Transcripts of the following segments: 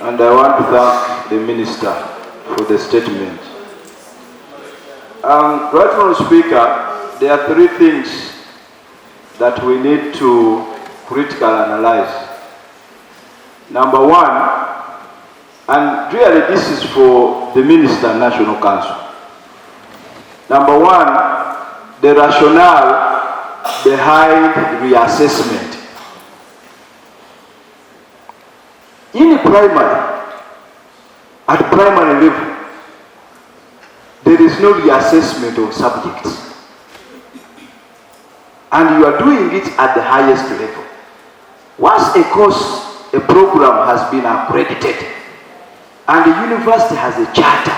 and I want to thank the Minister for the statement. Right, Honourable Speaker, there are three things that we need to critically analyze. Number one, and really this is for the Minister and National Council. Number one, the rationale behind reassessment. In at primary level, there is no reassessment of subjects. And you are doing it at the highest level. Once a program has been accredited, and the university has a charter,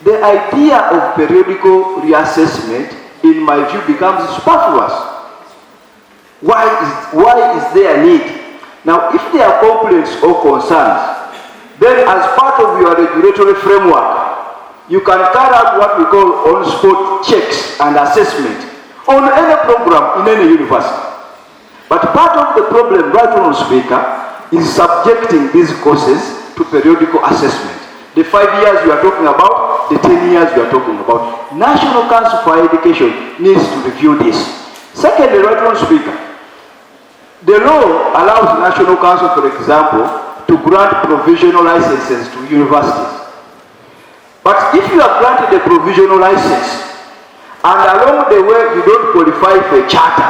the idea of periodical reassessment, in my view, becomes superfluous. Why is there a need? Now, if there are complaints or concerns, then as part of your regulatory framework, you can carry out what we call on-spot checks and assessment on any program in any university. But part of the problem, right, Honourable Speaker, is subjecting these courses to periodical assessment. The 5 years you are talking about, the 10 years you are talking about. National Council for Education needs to review this. Secondly, right, Honourable Speaker, the law allows National Council, for example, to grant provisional licenses to universities. But if you are granted a provisional license, and along the way you don't qualify for a charter,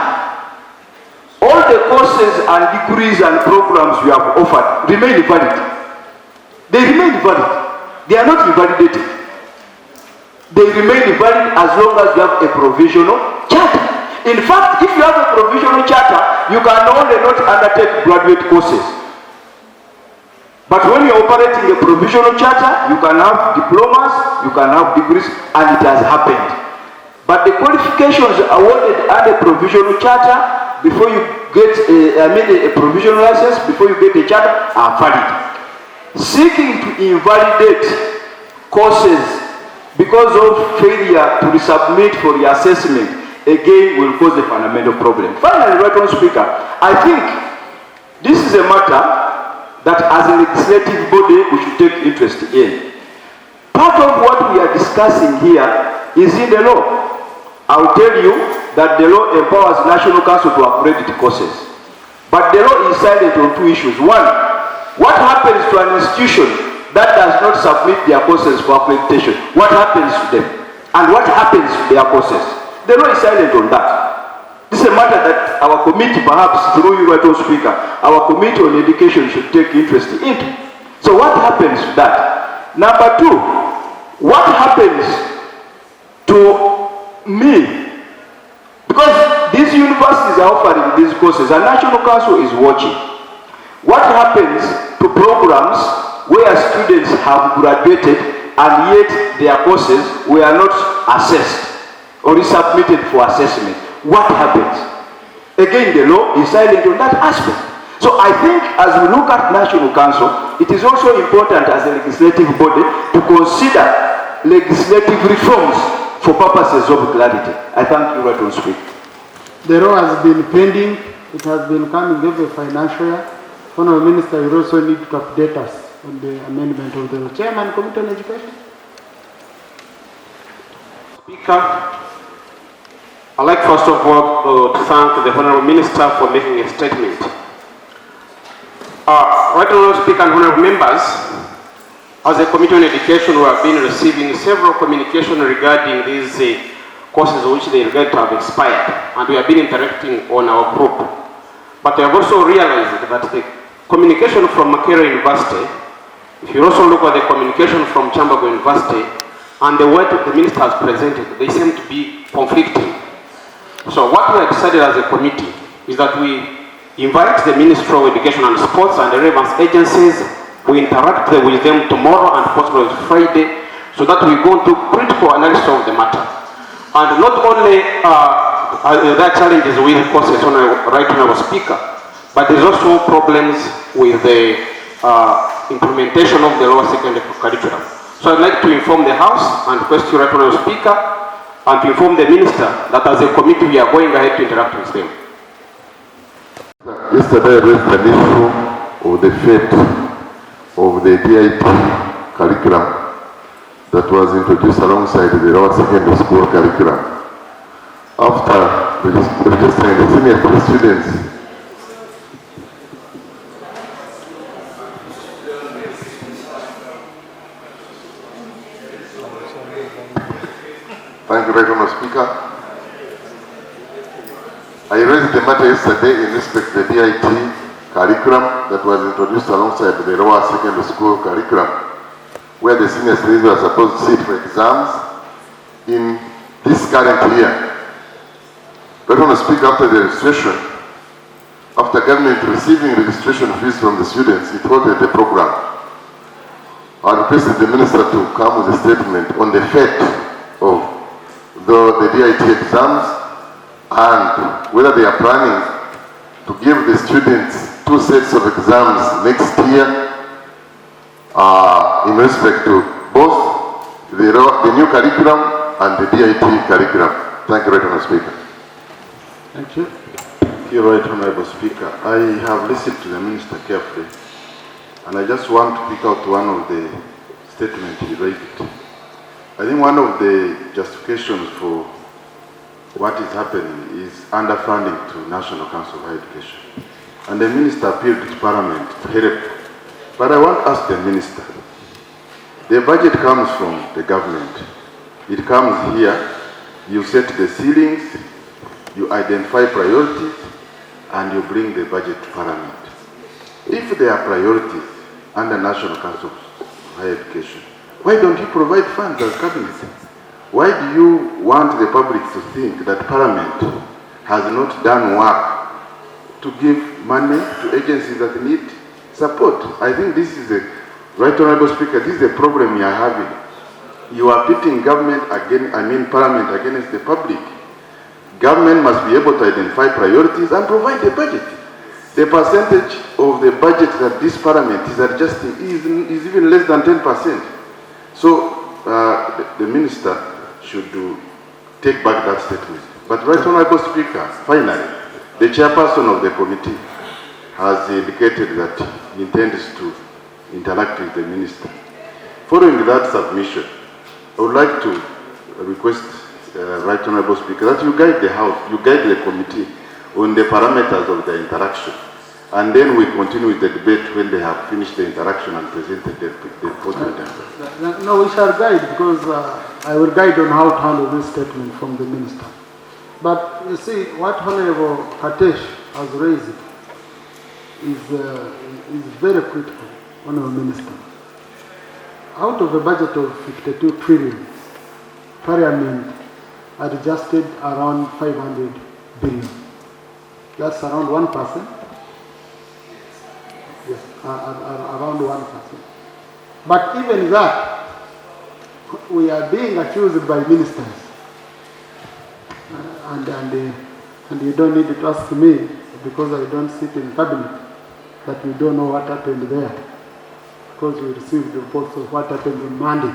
all the courses and degrees and programs you have offered remain invalid. They remain invalid. They are not invalidated. They remain invalid as long as you have a provisional charter. In fact, if you have a provisional charter, you can only not undertake graduate courses. But when you're operating a provisional charter, you can have diplomas, you can have degrees, and it has happened. But the qualifications awarded under provisional charter before you get a provisional license, before you get a charter, are valid. Seeking to invalidate courses because of failure to resubmit for reassessment, again, will cause a fundamental problem. Finally, right, Honourable Speaker, I think this is a matter that as a legislative body we should take interest in. Part of what we are discussing here is in the law. I will tell you that the law empowers National Council to accredit courses. But the law is silent on two issues. One, what happens to an institution that does not submit their courses for accreditation? What happens to them? And what happens to their courses? The law is silent on that. This is a matter that our committee, perhaps through you, Honourable Speaker, our committee on education should take interest into. So what happens to that? Number two, what happens to me? Because these universities are offering these courses and National Council is watching. What happens to programs where students have graduated and yet their courses were not assessed or resubmitted for assessment? What happens? Again, the law is silent on that aspect. So I think as we look at National Council, it is also important as a legislative body to consider legislative reforms for purposes of clarity. I thank you, Honourable Speaker. The law has been pending. It has been coming every financial year. Honourable Minister, you also need to update us on the amendment of the law. Chairman, Committee on Education. Speaker, I'd like first of all to thank the Honourable Minister for making a statement. Right, Honourable Speaker and Honourable Members, as a Committee on Education, we have been receiving several communications regarding these courses which they regard to have expired, and we have been interacting on our group. But we have also realized that the communication from Makerere University, if you also look at the communication from Chambergo University, and the word the Minister has presented, they seem to be conflicting. So what we have decided as a committee is that we invite the Ministry of Education and Sports and the relevant agencies. We interact with them tomorrow and possibly Friday so that we go into critical analysis of the matter. And not only there are challenges with courses on a right Honourable Speaker, but there's also problems with the implementation of the lower secondary curriculum. So I'd like to inform the House and request you, Right Honourable Speaker, and to inform the Minister that as a committee we are going ahead to interact with them. Yesterday I raised an issue of the fate of of the DIT curriculum that was introduced alongside the lower secondary school curriculum. After registering the senior students, thank you very much, Speaker. I raised the matter yesterday in respect to the DIT curriculum that was introduced alongside the lower secondary school curriculum, where the senior students were supposed to sit for exams in this current year. But when I speak after the registration, after government receiving registration fees from the students, it halted the program. I requested the minister to come with a statement on the fate of the DIT exams and whether they are planning to give the students 2 sets of exams next year in respect to both the new curriculum and the DIT curriculum. Thank you, Right Honourable Speaker. Thank you. Thank you, Right Honourable Speaker. I have listened to the Minister carefully, and I just want to pick out one of the statements he raised. I think one of the justifications for what is happening is underfunding to National Council of Higher Education. And the Minister appealed to Parliament to help. But I want to ask the Minister, the budget comes from the government. It comes here, you set the ceilings, you identify priorities, and you bring the budget to Parliament. If there are priorities under National Council of Higher Education, why don't you provide funds as cabinet? Why do you want the public to think that Parliament has not done work to give money to agencies that need support? I think this is a, Right Honourable Speaker, this is a problem you are having. You are pitting government against, Parliament against the public. Government must be able to identify priorities and provide the budget. The percentage of the budget that this Parliament is adjusting is even less than 10%. So the Minister should take back that statement. But Right Honourable Speaker, finally, the chairperson of the committee has indicated that he intends to interact with the Minister. Following that submission, I would like to request Right Honourable Speaker that you guide the House, you guide the committee on the parameters of the interaction. And then we continue with the debate when they have finished the interaction and presented the report. No, we shall guide because I will guide on how to handle this statement from the Minister. But you see, what Honourable Katesh has raised is very critical, Honourable Minister. Out of a budget of 52 trillion, Parliament adjusted around 500 billion. That's around 1%. Yes, around 1%. But even that, we are being accused by ministers. And you don't need to ask me, because I don't sit in cabinet, that we don't know what happened there. Because we received reports of what happened on Monday.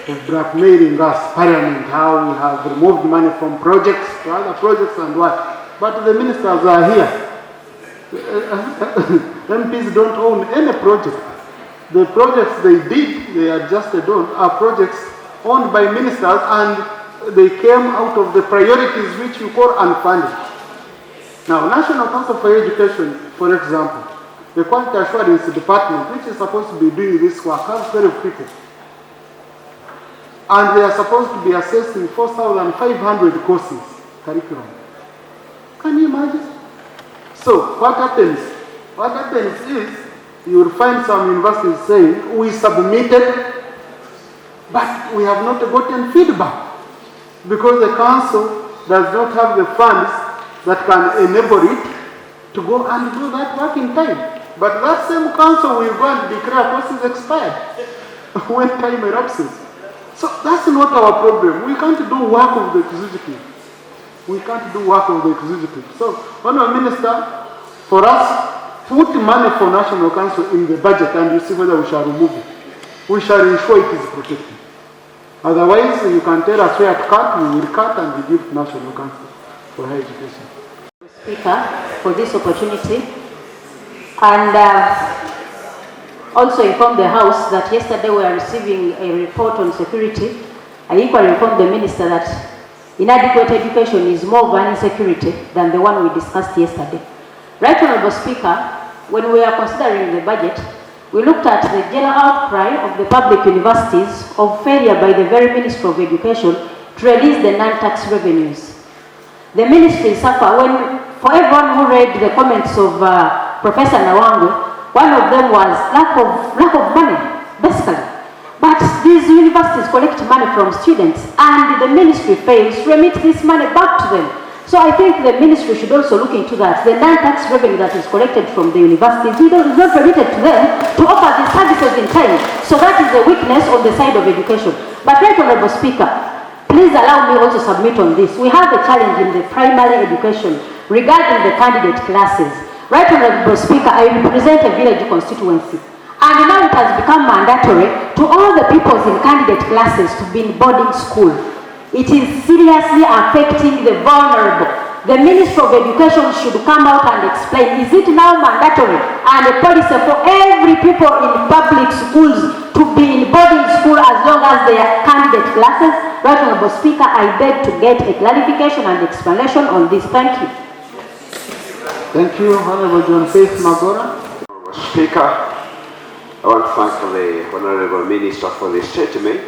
Of blackmailing us, Parliament, how we have removed money from projects to other projects and what. But the ministers are here. MPs don't own any project. The projects they did, they adjusted on, are projects owned by ministers, and they came out of the priorities which you call unfunded. Now, National Council for Education, for example, the Quality Assurance Department, which is supposed to be doing this work, has 12 people. And they are supposed to be assessing 4,500 courses, curriculum. Can you imagine? So what happens? What happens is you will find some universities saying, we submitted, but we have not gotten feedback because the council does not have the funds that can enable it to go and do that work in time. But that same council will go and declare courses expired when time elapses. So that's not our problem. We can't do work of the executive. We can't do work of the executive. So, Honourable Minister, for us, put money for National Council in the budget and you see whether we shall remove it. We shall ensure it is protected. Otherwise, you can tell us where to cut, we will cut and we give National Council for Higher Education. Speaker, for this opportunity. And also informed the House that yesterday we are receiving a report on security. I equally informed the Minister that inadequate education is more of an insecurity than the one we discussed yesterday. Right, Honorable Speaker, when we are considering the budget, we looked at the general outcry of the public universities of failure by the very Ministry of Education to release the non-tax revenues. The ministry suffered for everyone who read the comments of Professor Nawangwe, one of them was lack of money, basically. But these universities collect money from students and the ministry fails to remit this money back to them. So I think the ministry should also look into that. The non-tax revenue that is collected from the universities is not remitted to them to offer these services in time. So that is a weakness on the side of education. But Right Honorable Speaker, please allow me also submit on this. We have a challenge in the primary education regarding the candidate classes. Right Honorable Speaker, I represent a village constituency. And now it has become mandatory to all the pupils in candidate classes to be in boarding school. It is seriously affecting the vulnerable. The Minister of Education should come out and explain, is it now mandatory and a policy for every pupil in public schools to be in boarding school as long as they are candidate classes? Right Honorable Speaker, I beg to get a clarification and explanation on this. Thank you. Thank you, Honorable John Faith Magora. Speaker, I want to thank the Honorable Minister for the statement.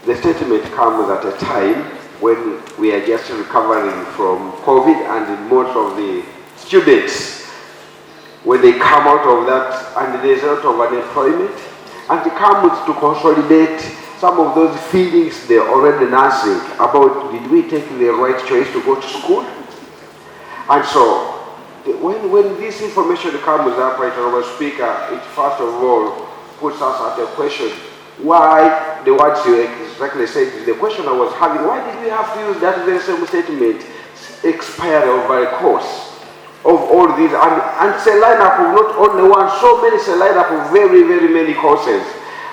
The statement comes at a time when we are just recovering from COVID and most of the students, when they come out of that and there's a lot of unemployment, and it comes to consolidate some of those feelings they're already nursing about, did we take the right choice to go to school? And so, when this information comes up, Right Honorable Speaker, it first of all puts us at a question. Why the words you exactly said, the question I was having, why did we have to use that very same statement, expire over a course of all these, and it's a lineup of not only one, so many, it's a lineup of very, very many courses.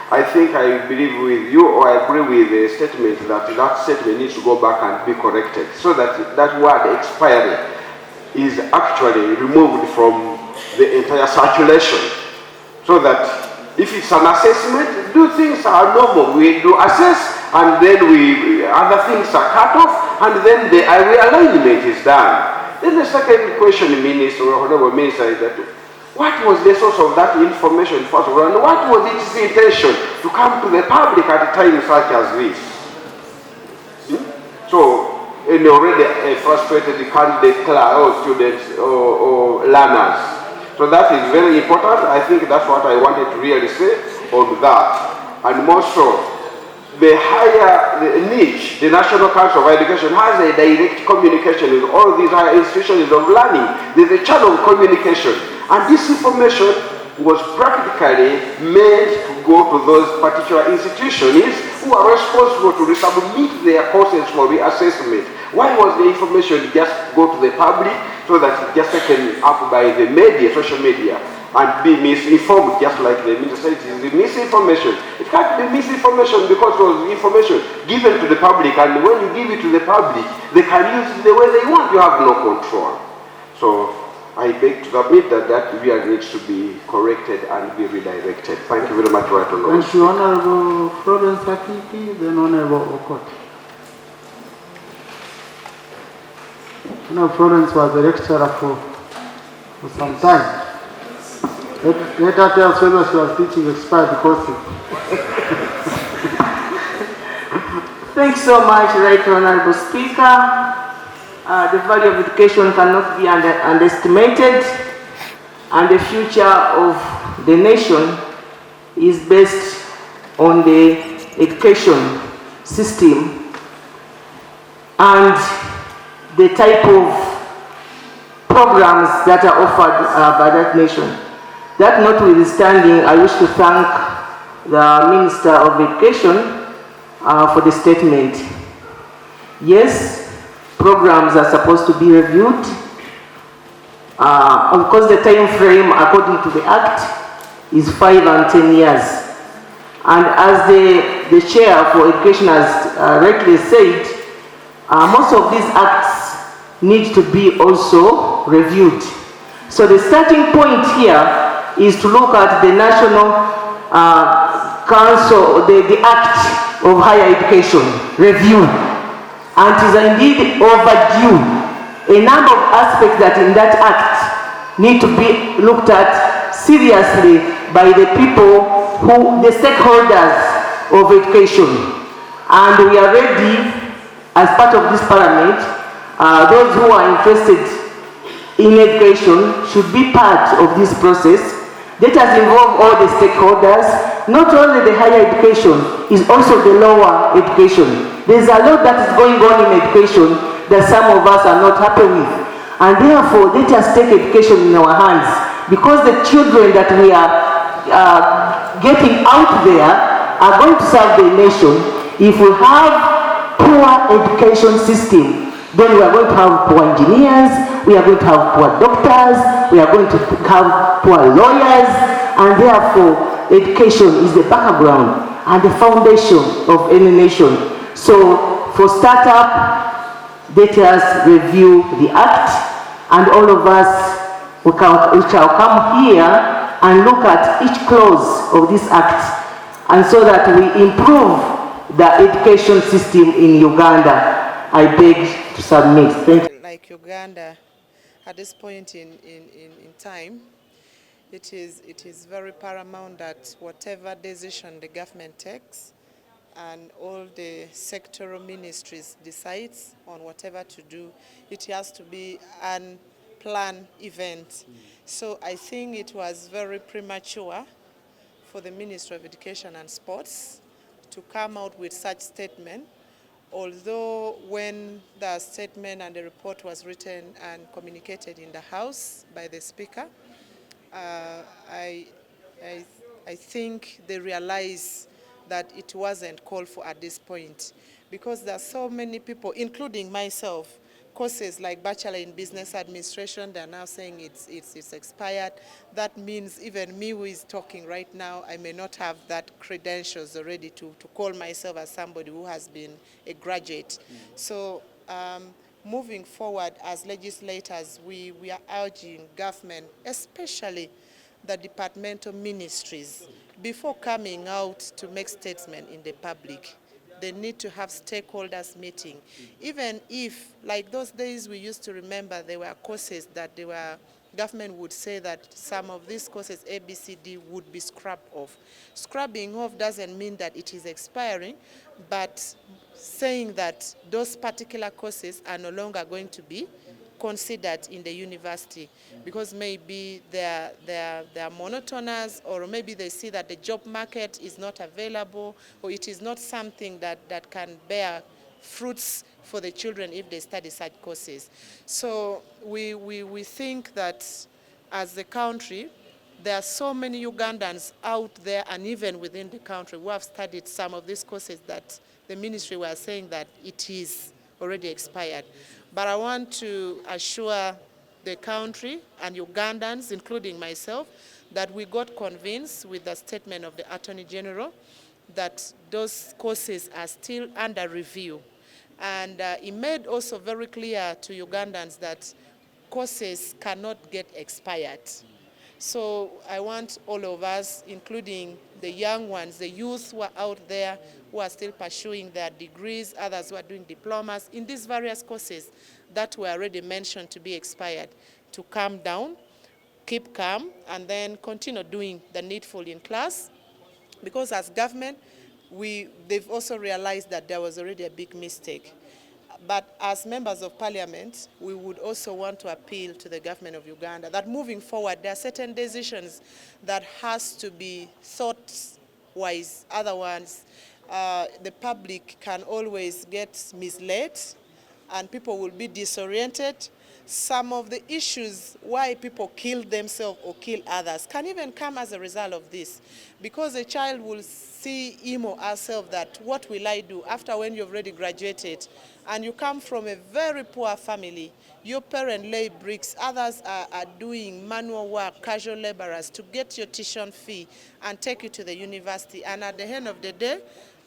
I think I believe with you, or I agree with the statement that that statement needs to go back and be corrected, so that that word expiry is actually removed from the entire circulation, so that if it's an assessment, do things are normal. We do assess, and then other things are cut off, and then the realignment is done. Then the second question, Minister, or Honorable Minister, is that what was the source of that information, first of all, and what was its intention to come to the public at a time such as this? So, and already a frustrated candidate class or students or learners. So that is very important. I think that's what I wanted to really say on that. And more so, the higher the niche, the National Council of Education has a direct communication with all these higher institutions of learning. There's a channel of communication. And this information was practically meant to go to those particular institutions who are responsible to resubmit their courses for reassessment. Why was the information just go to the public so that it's just taken up by the media, social media, and be misinformed, just like the minister said, it is misinformation. It can't be misinformation because it was information given to the public, and when you give it to the public, they can use it the way they want. You have no control. So I beg to submit that that really needs to be corrected and be redirected. Thank you very much, Right Honorable. Thank you, Honorable Florence Akiki, then Honorable Okot. Florence was a lecturer for some time. Let her tell us whether she was teaching expired courses. Thanks so much, Right Honorable Speaker. The value of education cannot be underestimated, and the future of the nation is based on the education system and the type of programs that are offered by that nation. That notwithstanding, I wish to thank the Minister of Education for the statement. Yes, programs are supposed to be reviewed. Of course, the time frame according to the Act is 5 and 10 years. And as the Chair for Education has rightly said, most of these acts need to be also reviewed. So the starting point here is to look at the National Council, the Act of Higher Education review. And it is indeed overdue. A number of aspects that in that act need to be looked at seriously by the people the stakeholders of education. And we are ready, as part of this parliament, those who are interested in education should be part of this process. Let us involve all the stakeholders, not only the higher education, is also the lower education. There's a lot that is going on in education that some of us are not happy with. And therefore, let us take education in our hands, because the children that we are getting out there are going to serve the nation. If we have poor education system, then we are going to have poor engineers, we are going to have poor doctors, we are going to have poor lawyers, and therefore education is the background and the foundation of any nation. So for startup, let us review the act, and all of us we shall come here and look at each clause of this act, and so that we improve the education system in Uganda. I beg to submit. Thank you. Like Uganda, at this point in time, it is very paramount that whatever decision the government takes and all the sectoral ministries decides on whatever to do, it has to be an planned event. So I think it was very premature for the Ministry of Education and Sports to come out with such statement, although when the statement and the report was written and communicated in the House by the Speaker, I think they realize that it wasn't called for at this point, because there are so many people, including myself, courses like Bachelor in Business Administration, they're now saying it's expired. That means even me who is talking right now, I may not have that credentials already to call myself as somebody who has been a graduate. So moving forward as legislators, we are urging government, especially the departmental ministries, before coming out to make statements in the public, they need to have stakeholders meeting. Even if, like those days we used to remember, there were courses that government would say that some of these courses, A, B, C, D, would be scrubbed off. Scrubbing off doesn't mean that it is expiring, but saying that those particular courses are no longer going to be considered in the university, because maybe they are monotonous, or maybe they see that the job market is not available, or it is not something that can bear fruits for the children if they study such courses. So we think that as a country, there are so many Ugandans out there and even within the country who have studied some of these courses that the ministry were saying that it is already expired. But I want to assure the country and Ugandans, including myself, that we got convinced with the statement of the Attorney General that those courses are still under review. And he made also very clear to Ugandans that courses cannot get expired. So I want all of us, including the young ones, the youth who are out there, who are still pursuing their degrees, others who are doing diplomas, in these various courses that were already mentioned to be expired, to calm down, keep calm, and then continue doing the needful in class. Because as government, they've also realized that there was already a big mistake. But as members of parliament, we would also want to appeal to the government of Uganda that moving forward, there are certain decisions that has to be thought-wise. Otherwise, the public can always get misled and people will be disoriented. Some of the issues why people kill themselves or kill others can even come as a result of this. Because a child will see him or herself that, what will I do after when you've already graduated and you come from a very poor family, your parents lay bricks, others are doing manual work, casual laborers to get your tuition fee and take you to the university. And at the end of the day,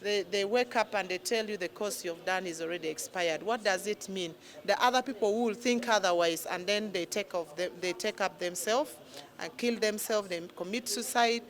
They wake up and they tell you the course you've done is already expired. What does it mean? The other people will think otherwise, and then they take up themselves and kill themselves, they commit suicide.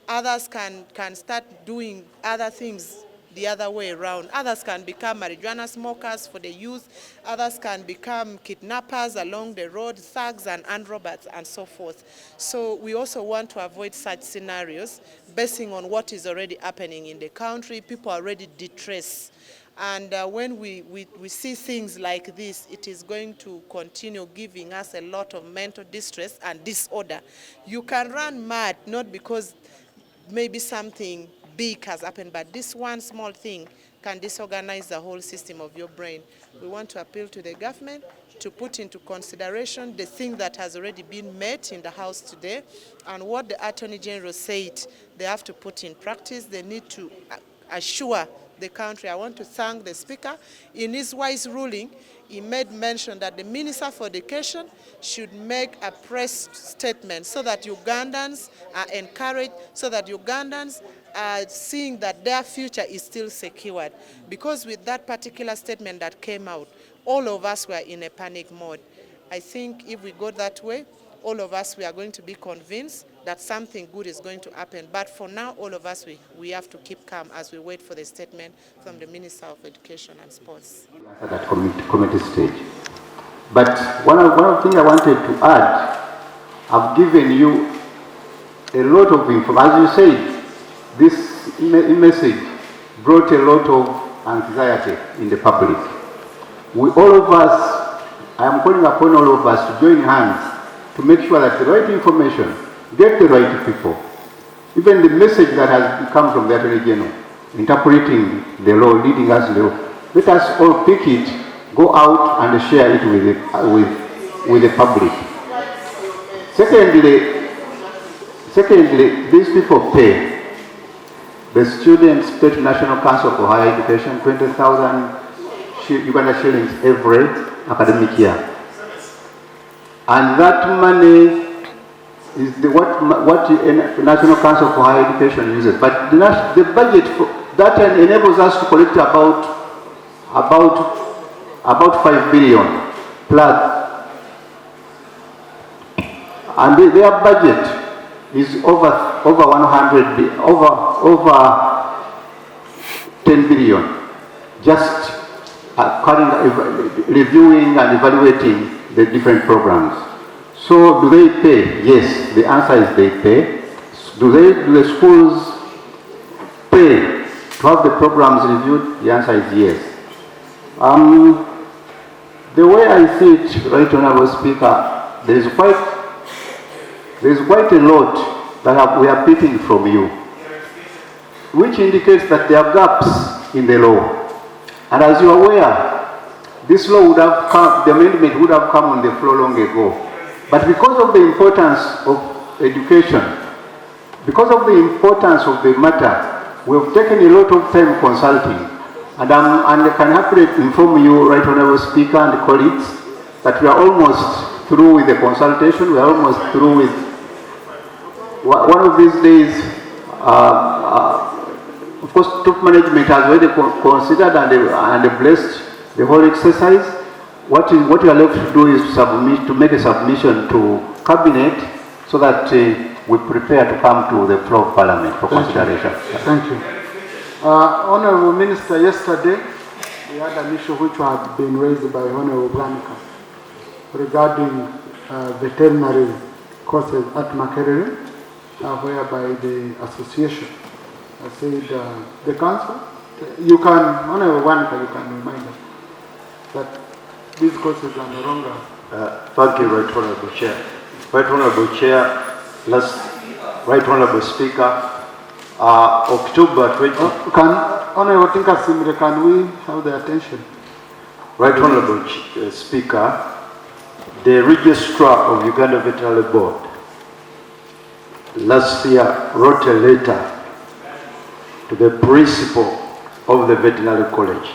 Others can start doing other things the other way around. Others can become marijuana smokers for the youth. Others can become kidnappers along the road, thugs and armed robbers and so forth. So we also want to avoid such scenarios basing on what is already happening in the country. People are already distressed. And when we see things like this, it is going to continue giving us a lot of mental distress and disorder. You can run mad, not because maybe something big has happened, but this one small thing can disorganize the whole system of your brain. We want to appeal to the government to put into consideration the thing that has already been met in the House today, and what the Attorney General said they have to put in practice. They need to assure the country. I want to thank the Speaker. In his wise ruling, he made mention that the Minister for Education should make a press statement so that Ugandans are encouraged, so that Ugandans are seeing that their future is still secured. Because with that particular statement that came out, all of us were in a panic mode. I think if we go that way, all of us, we are going to be convinced that something good is going to happen. But for now, all of us, we have to keep calm as we wait for the statement from the Minister of Education and Sports. At that committee stage. But one of the things I wanted to add, I've given you a lot of information. As you said, this message brought a lot of anxiety in the public. All of us, I am calling upon all of us to join hands to make sure that the right information get the right people. Even the message that has come from the Attorney General, interpreting the law, leading us the law, let us all pick it, go out and share it with the public. Secondly, these people pay. The students pay to National Council for Higher Education 20,000 Uganda shillings every academic year. And that money is what the National Council for Higher Education uses. But the budget for that enables us to collect about 5 billion plus. And their budget is over 10 billion. Just reviewing and evaluating the different programs. So do they pay? Yes, the answer is they pay. Do the schools pay to have the programs reviewed? The answer is yes. The way I see it, Right Honourable Speaker, there is quite a lot that we are picking from you, which indicates that there are gaps in the law. And as you are aware, this law would have come, the amendment would have come on the floor long ago. But because of the importance of education, because of the importance of the matter, we have taken a lot of time consulting. And I can happily inform you, Right Honourable Speaker and colleagues, that we are almost through with the consultation. We are almost through with one of these days. Of course, top management has already considered and blessed the whole exercise. What you are left to do is to make a submission to Cabinet so that we prepare to come to the floor of Parliament for consideration. Thank you. Honourable Minister, yesterday we had an issue which had been raised by Honourable Blanca regarding veterinary courses at Makerere, whereby the association said the council, you can, Honourable Blanca, you can remind us that these courses are no longer. Thank you, Right Honourable Chair. Right Honourable Chair, Right Honourable Speaker, October 20... Honourable Tinkasimre, can we have the attention? Right Honourable Speaker, the Registrar of Uganda Veterinary Board last year wrote a letter to the principal of the veterinary college.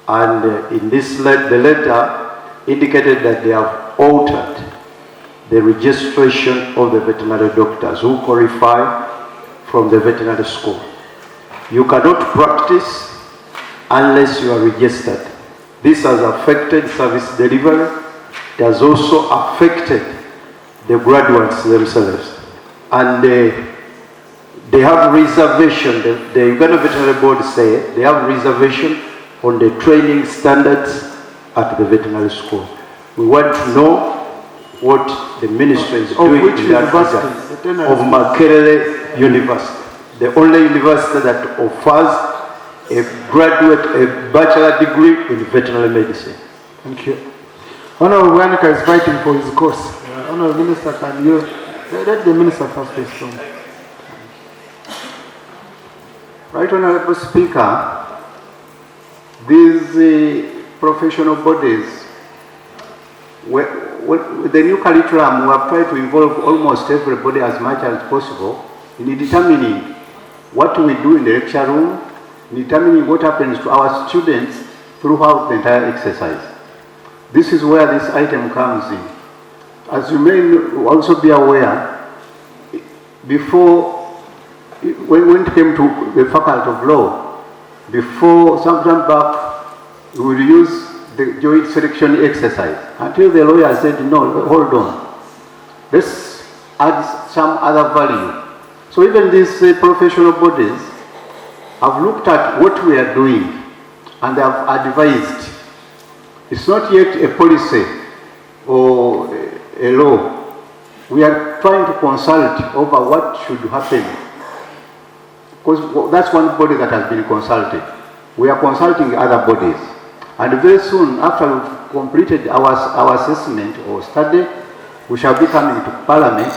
And in this the letter indicated that they have altered the registration of the veterinary doctors who qualify from the veterinary school. You cannot practice unless you are registered. This has affected service delivery. It has also affected the graduates themselves. And they have reservation, the Uganda Veterinary Board say they have reservation on the training standards at the veterinary school. We want to know what the ministry is doing in that regard. Of Makerere University, the only university that offers a graduate, a bachelor degree in veterinary medicine. Thank you. Honorable Wanika is fighting for his cause. Honorable Minister, can you let the Minister first respond? Right, Honorable Speaker, these professional bodies, with the new curriculum, we have tried to involve almost everybody as much as possible in determining what we do in the lecture room, in determining what happens to our students throughout the entire exercise. This is where this item comes in. As you may also be aware, before, when it came to the Faculty of Law, before some time back, we would use the joint selection exercise until the lawyer said, no, hold on, let's add some other value. So even these professional bodies have looked at what we are doing and they have advised. It's not yet a policy or a law. We are trying to consult over what should happen, because that's one body that has been consulted. We are consulting other bodies. And very soon, after we've completed our assessment or study, we shall be coming to Parliament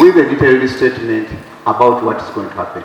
with a detailed statement about what is going to happen.